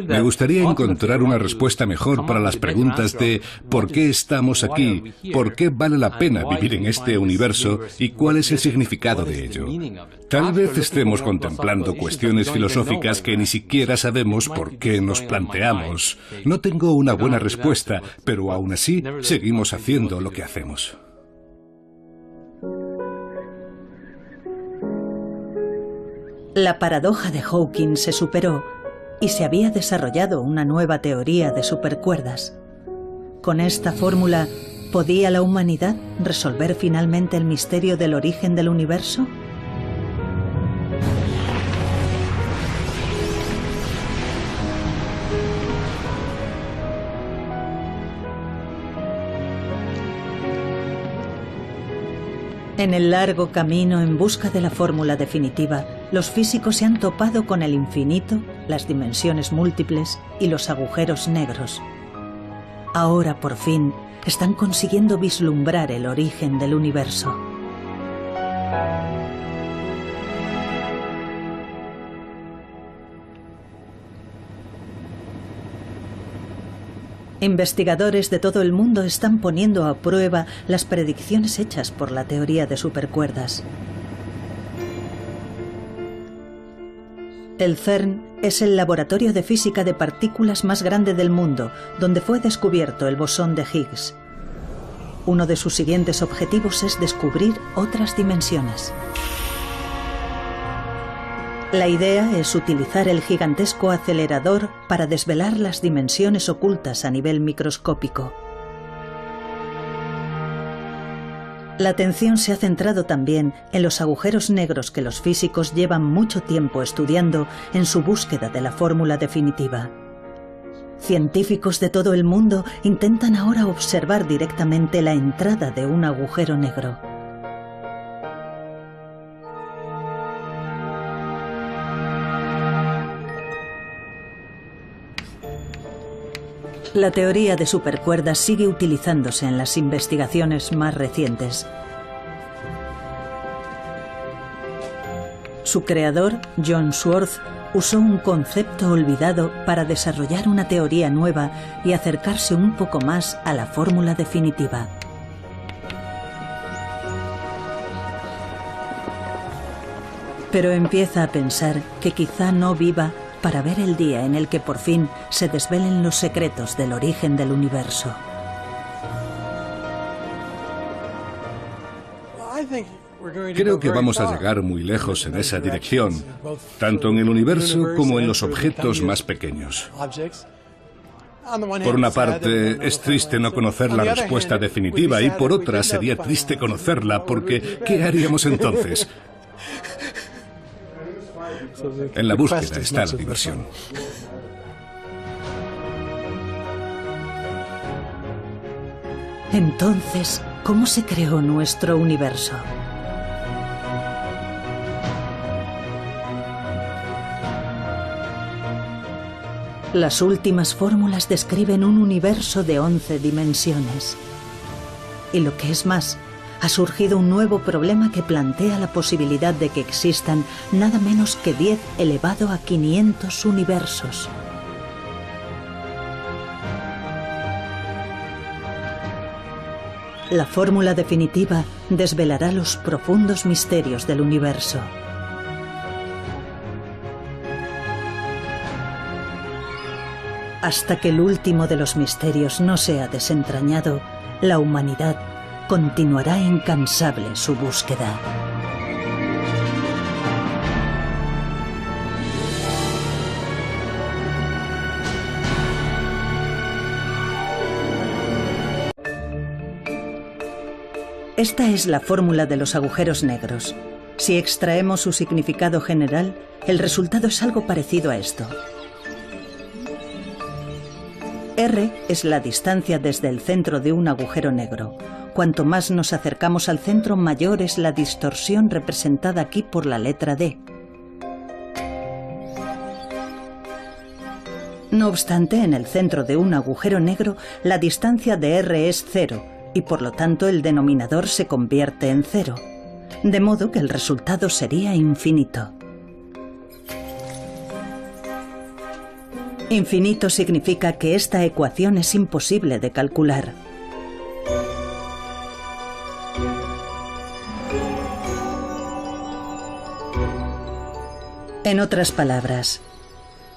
Me gustaría encontrar una respuesta mejor para las preguntas de ¿por qué estamos aquí? ¿Por qué vale la pena vivir en este universo? ¿Y cuál es el significado de ello? Tal vez estemos contemplando cuestiones filosóficas que ni siquiera sabemos por qué nos planteamos. No tengo una buena respuesta, pero aún así seguimos haciendo lo que hacemos. La paradoja de Hawking se superó y se había desarrollado una nueva teoría de supercuerdas. Con esta fórmula, ¿podía la humanidad resolver finalmente el misterio del origen del universo? En el largo camino en busca de la fórmula definitiva, los físicos se han topado con el infinito, las dimensiones múltiples y los agujeros negros. Ahora, por fin, están consiguiendo vislumbrar el origen del universo. Investigadores de todo el mundo están poniendo a prueba las predicciones hechas por la teoría de supercuerdas. El CERN es el laboratorio de física de partículas más grande del mundo, donde fue descubierto el bosón de Higgs. Uno de sus siguientes objetivos es descubrir otras dimensiones. La idea es utilizar el gigantesco acelerador para desvelar las dimensiones ocultas a nivel microscópico. La atención se ha centrado también en los agujeros negros que los físicos llevan mucho tiempo estudiando en su búsqueda de la fórmula definitiva. Científicos de todo el mundo intentan ahora observar directamente la entrada de un agujero negro. La teoría de supercuerdas sigue utilizándose en las investigaciones más recientes. Su creador, John Swartz, usó un concepto olvidado para desarrollar una teoría nueva y acercarse un poco más a la fórmula definitiva. Pero empieza a pensar que quizá no viva para ver el día en el que por fin se desvelen los secretos del origen del universo. Creo que vamos a llegar muy lejos en esa dirección, tanto en el universo como en los objetos más pequeños. Por una parte, es triste no conocer la respuesta definitiva y por otra sería triste conocerla porque ¿qué haríamos entonces? En la búsqueda está la diversión. Entonces, ¿cómo se creó nuestro universo? Las últimas fórmulas describen un universo de 11 dimensiones. Y lo que es más, ha surgido un nuevo problema que plantea la posibilidad de que existan nada menos que 10 elevado a 500 universos. La fórmula definitiva desvelará los profundos misterios del universo. Hasta que el último de los misterios no sea desentrañado, la humanidad continuará incansable su búsqueda. Esta es la fórmula de los agujeros negros. Si extraemos su significado general, el resultado es algo parecido a esto. R es la distancia desde el centro de un agujero negro. Cuanto más nos acercamos al centro, mayor es la distorsión representada aquí por la letra D. No obstante, en el centro de un agujero negro, la distancia de R es 0, y por lo tanto el denominador se convierte en 0, de modo que el resultado sería infinito. Infinito significa que esta ecuación es imposible de calcular. En otras palabras,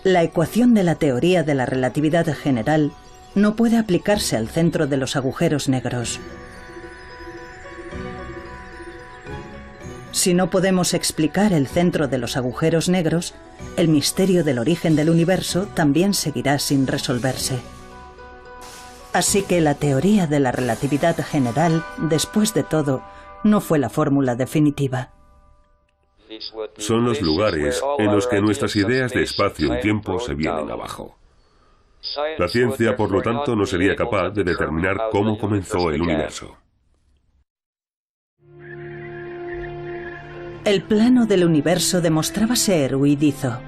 la ecuación de la teoría de la relatividad general no puede aplicarse al centro de los agujeros negros. Si no podemos explicar el centro de los agujeros negros, el misterio del origen del universo también seguirá sin resolverse. Así que la teoría de la relatividad general, después de todo, no fue la fórmula definitiva. Son los lugares en los que nuestras ideas de espacio y tiempo se vienen abajo. La ciencia, por lo tanto, no sería capaz de determinar cómo comenzó el universo. El plano del universo demostraba ser huidizo.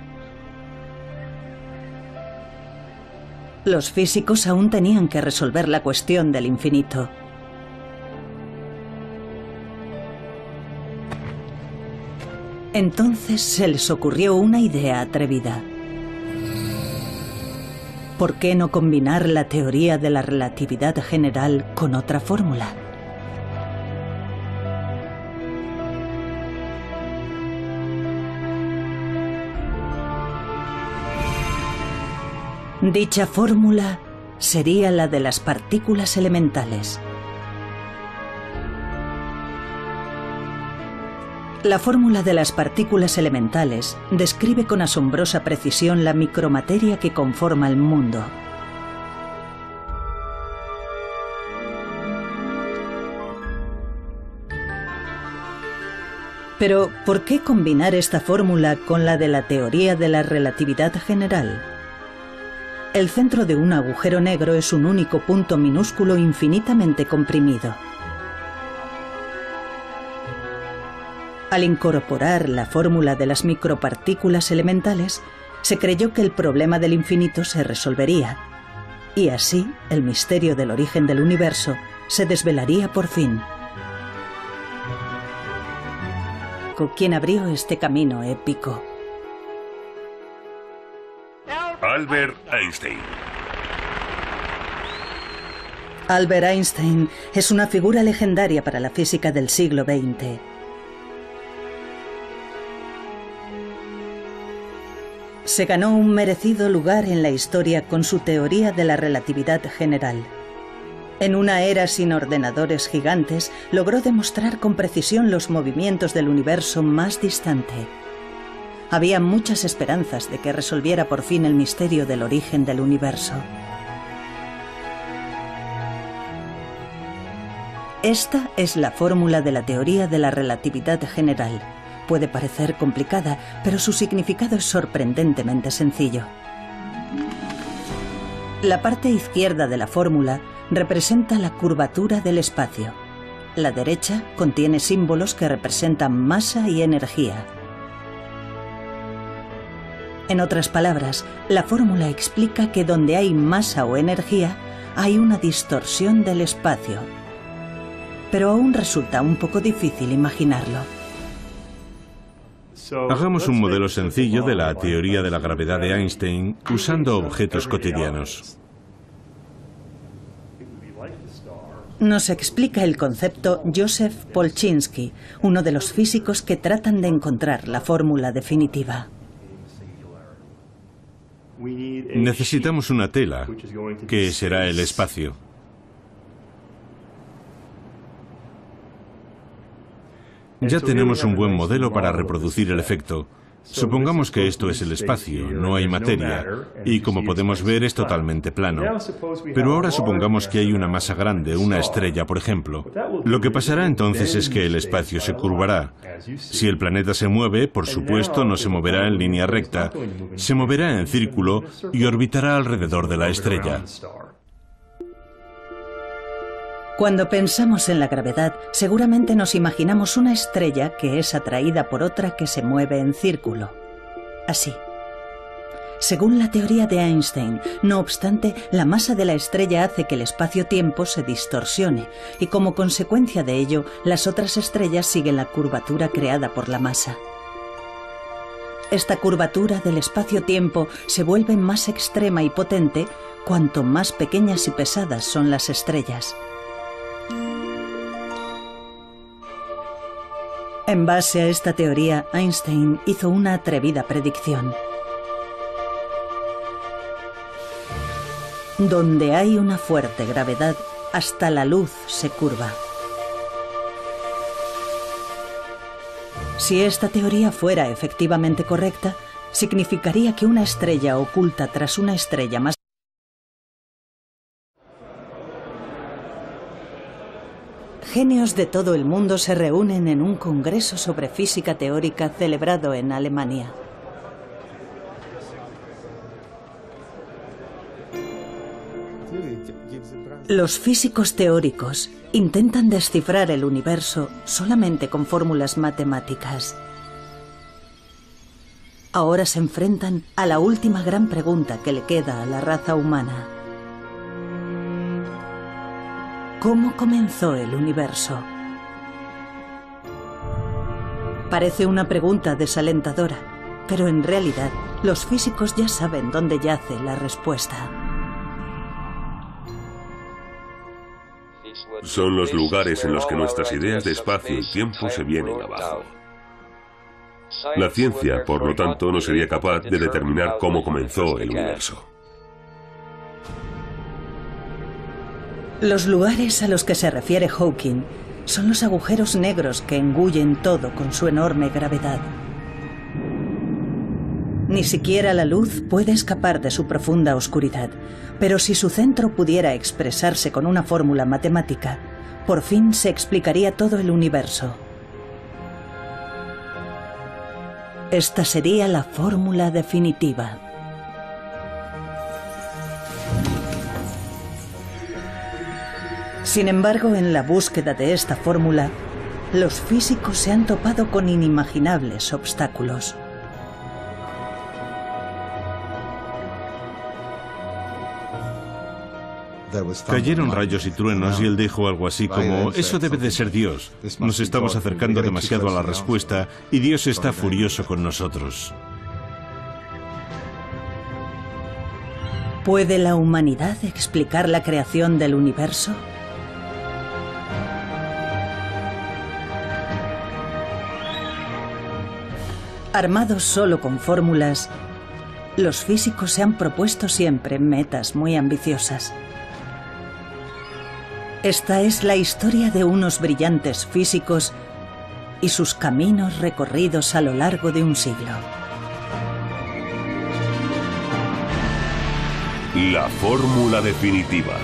Los físicos aún tenían que resolver la cuestión del infinito. Entonces se les ocurrió una idea atrevida. ¿Por qué no combinar la teoría de la relatividad general con otra fórmula? Dicha fórmula sería la de las partículas elementales. La fórmula de las partículas elementales describe con asombrosa precisión la micromateria que conforma el mundo. Pero, ¿por qué combinar esta fórmula con la de la teoría de la relatividad general? El centro de un agujero negro es un único punto minúsculo infinitamente comprimido. Al incorporar la fórmula de las micropartículas elementales, se creyó que el problema del infinito se resolvería, y así el misterio del origen del universo se desvelaría por fin. científico quien abrió este camino épico. Albert Einstein. Albert Einstein es una figura legendaria para la física del siglo XX. Se ganó un merecido lugar en la historia con su teoría de la relatividad general. En una era sin ordenadores gigantes, logró demostrar con precisión los movimientos del universo más distante. Había muchas esperanzas de que resolviera por fin el misterio del origen del universo. Esta es la fórmula de la teoría de la relatividad general. Puede parecer complicada, pero su significado es sorprendentemente sencillo. La parte izquierda de la fórmula representa la curvatura del espacio. La derecha contiene símbolos que representan masa y energía. En otras palabras, la fórmula explica que donde hay masa o energía, hay una distorsión del espacio. Pero aún resulta un poco difícil imaginarlo. Hagamos un modelo sencillo de la teoría de la gravedad de Einstein usando objetos cotidianos. Nos explica el concepto Joseph Polchinski, uno de los físicos que tratan de encontrar la fórmula definitiva. Necesitamos una tela, que será el espacio. Ya tenemos un buen modelo para reproducir el efecto. Supongamos que esto es el espacio, no hay materia, y como podemos ver es totalmente plano. Pero ahora supongamos que hay una masa grande, una estrella, por ejemplo. Lo que pasará entonces es que el espacio se curvará. Si el planeta se mueve, por supuesto, no se moverá en línea recta, se moverá en círculo y orbitará alrededor de la estrella. Cuando pensamos en la gravedad, seguramente nos imaginamos una estrella que es atraída por otra que se mueve en círculo. Así. Según la teoría de Einstein, no obstante, la masa de la estrella hace que el espacio-tiempo se distorsione y como consecuencia de ello, las otras estrellas siguen la curvatura creada por la masa. Esta curvatura del espacio-tiempo se vuelve más extrema y potente cuanto más pequeñas y pesadas son las estrellas. En base a esta teoría, Einstein hizo una atrevida predicción. Donde hay una fuerte gravedad, hasta la luz se curva. Si esta teoría fuera efectivamente correcta, significaría que una estrella oculta tras una estrella más genios de todo el mundo se reúnen en un congreso sobre física teórica celebrado en Alemania. Los físicos teóricos intentan descifrar el universo solamente con fórmulas matemáticas. Ahora se enfrentan a la última gran pregunta que le queda a la raza humana. ¿Cómo comenzó el universo? Parece una pregunta desalentadora, pero en realidad los físicos ya saben dónde yace la respuesta. Son los lugares en los que nuestras ideas de espacio y tiempo se vienen abajo. La ciencia, por lo tanto, no sería capaz de determinar cómo comenzó el universo. Los lugares a los que se refiere Hawking son los agujeros negros que engullen todo con su enorme gravedad. Ni siquiera la luz puede escapar de su profunda oscuridad, pero si su centro pudiera expresarse con una fórmula matemática, por fin se explicaría todo el universo. Esta sería la fórmula definitiva. Sin embargo, en la búsqueda de esta fórmula, los físicos se han topado con inimaginables obstáculos. Cayeron rayos y truenos y él dijo algo así como, eso debe de ser Dios. Nos estamos acercando demasiado a la respuesta y Dios está furioso con nosotros. ¿Puede la humanidad explicar la creación del universo? Armados solo con fórmulas, los físicos se han propuesto siempre metas muy ambiciosas. Esta es la historia de unos brillantes físicos y sus caminos recorridos a lo largo de un siglo. La fórmula definitiva.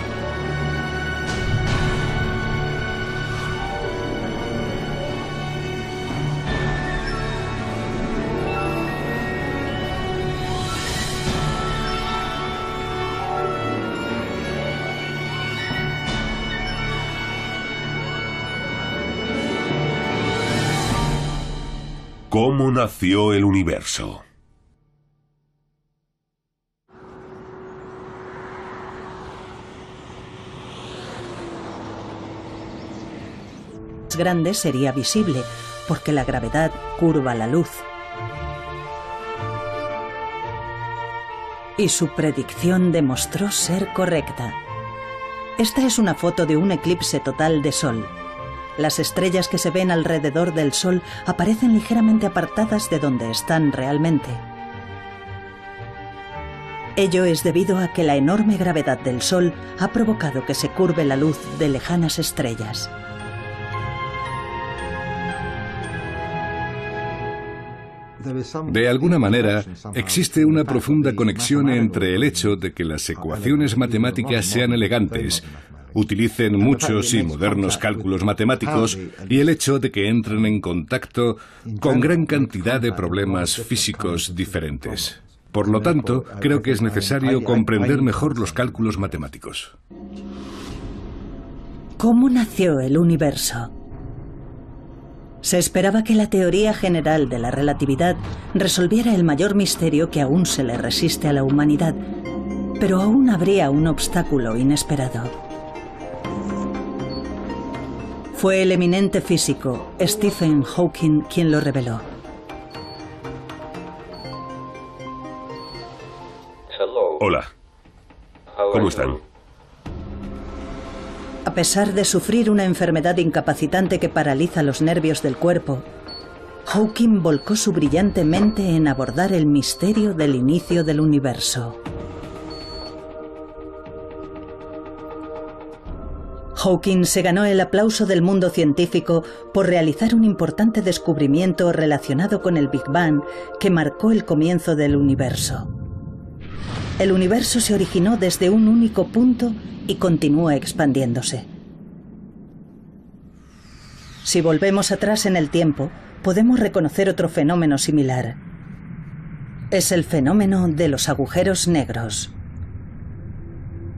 ¿Cómo nació el universo? Más grande sería visible, porque la gravedad curva la luz. Y su predicción demostró ser correcta. Esta es una foto de un eclipse total de Sol. Las estrellas que se ven alrededor del Sol aparecen ligeramente apartadas de donde están realmente. Ello es debido a que la enorme gravedad del Sol ha provocado que se curve la luz de lejanas estrellas. De alguna manera, existe una profunda conexión entre el hecho de que las ecuaciones matemáticas sean elegantes, utilicen muchos y modernos cálculos matemáticos y el hecho de que entren en contacto con gran cantidad de problemas físicos diferentes. Por lo tanto, creo que es necesario comprender mejor los cálculos matemáticos. ¿Cómo nació el universo? Se esperaba que la teoría general de la relatividad resolviera el mayor misterio que aún se le resiste a la humanidad, pero aún habría un obstáculo inesperado. Fue el eminente físico Stephen Hawking quien lo reveló. Hola. ¿Cómo están? A pesar de sufrir una enfermedad incapacitante que paraliza los nervios del cuerpo, Hawking volcó su brillante mente en abordar el misterio del inicio del universo. Hawking se ganó el aplauso del mundo científico por realizar un importante descubrimiento relacionado con el Big Bang que marcó el comienzo del universo. El universo se originó desde un único punto y continúa expandiéndose. Si volvemos atrás en el tiempo, podemos reconocer otro fenómeno similar. Es el fenómeno de los agujeros negros.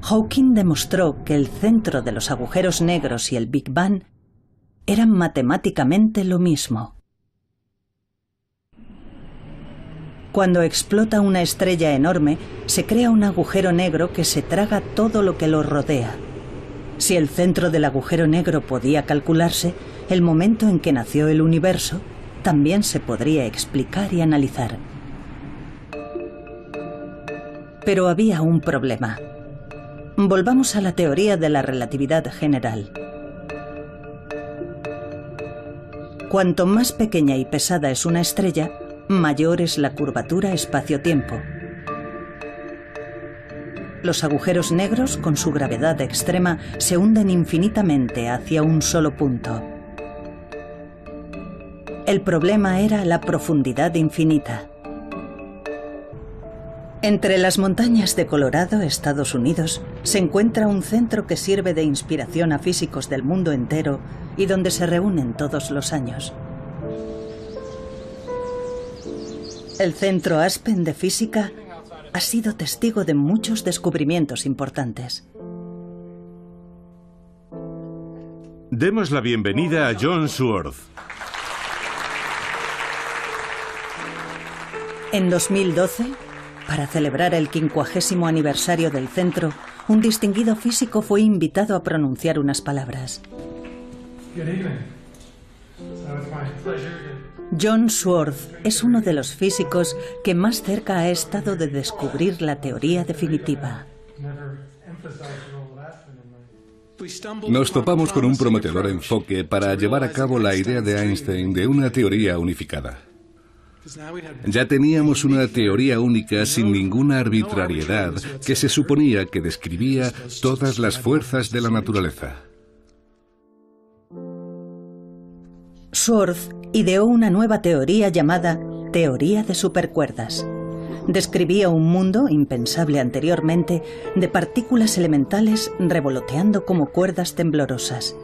Hawking demostró que el centro de los agujeros negros y el Big Bang eran matemáticamente lo mismo. Cuando explota una estrella enorme, se crea un agujero negro que se traga todo lo que lo rodea. Si el centro del agujero negro podía calcularse, el momento en que nació el universo también se podría explicar y analizar. Pero había un problema. Volvamos a la teoría de la relatividad general. Cuanto más pequeña y pesada es una estrella, mayor es la curvatura espacio-tiempo. Los agujeros negros, con su gravedad extrema, se hunden infinitamente hacia un solo punto. El problema era la profundidad infinita. Entre las montañas de Colorado, Estados Unidos, se encuentra un centro que sirve de inspiración a físicos del mundo entero y donde se reúnen todos los años. El Centro Aspen de Física ha sido testigo de muchos descubrimientos importantes. Demos la bienvenida a John Sworth. En 2012, para celebrar el 50º aniversario del centro, un distinguido físico fue invitado a pronunciar unas palabras. John Swartz es uno de los físicos que más cerca ha estado de descubrir la teoría definitiva. Nos topamos con un prometedor enfoque para llevar a cabo la idea de Einstein de una teoría unificada. Ya teníamos una teoría única sin ninguna arbitrariedad que se suponía que describía todas las fuerzas de la naturaleza. Swartz ideó una nueva teoría llamada teoría de supercuerdas. Describía un mundo impensable anteriormente de partículas elementales revoloteando como cuerdas temblorosas.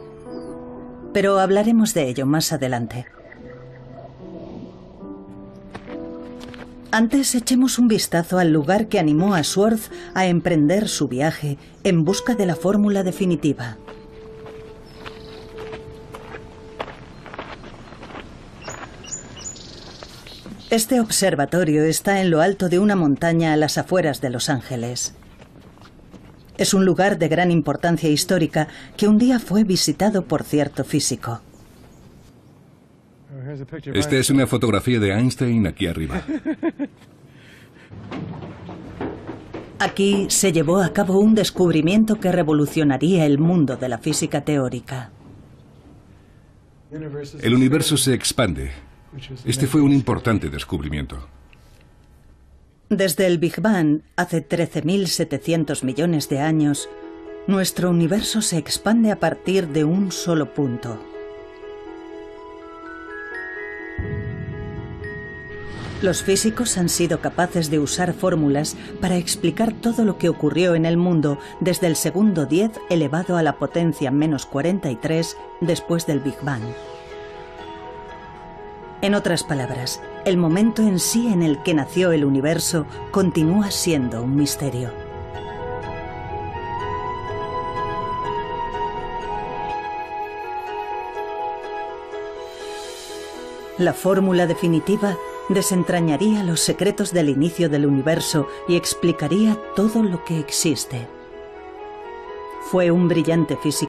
Pero hablaremos de ello más adelante. Antes echemos un vistazo al lugar que animó a Swartz a emprender su viaje en busca de la fórmula definitiva. Este observatorio está en lo alto de una montaña a las afueras de Los Ángeles. Es un lugar de gran importancia histórica que un día fue visitado por cierto físico. Esta es una fotografía de Einstein aquí arriba. Aquí se llevó a cabo un descubrimiento que revolucionaría el mundo de la física teórica. El universo se expande. Este fue un importante descubrimiento. Desde el Big Bang, hace 13.700 millones de años, nuestro universo se expande a partir de un solo punto. Los físicos han sido capaces de usar fórmulas para explicar todo lo que ocurrió en el mundo desde el segundo 10 elevado a la potencia menos 43 después del Big Bang. En otras palabras, el momento en sí en el que nació el universo continúa siendo un misterio. La fórmula definitiva desentrañaría los secretos del inicio del universo y explicaría todo lo que existe. Fue un brillante físico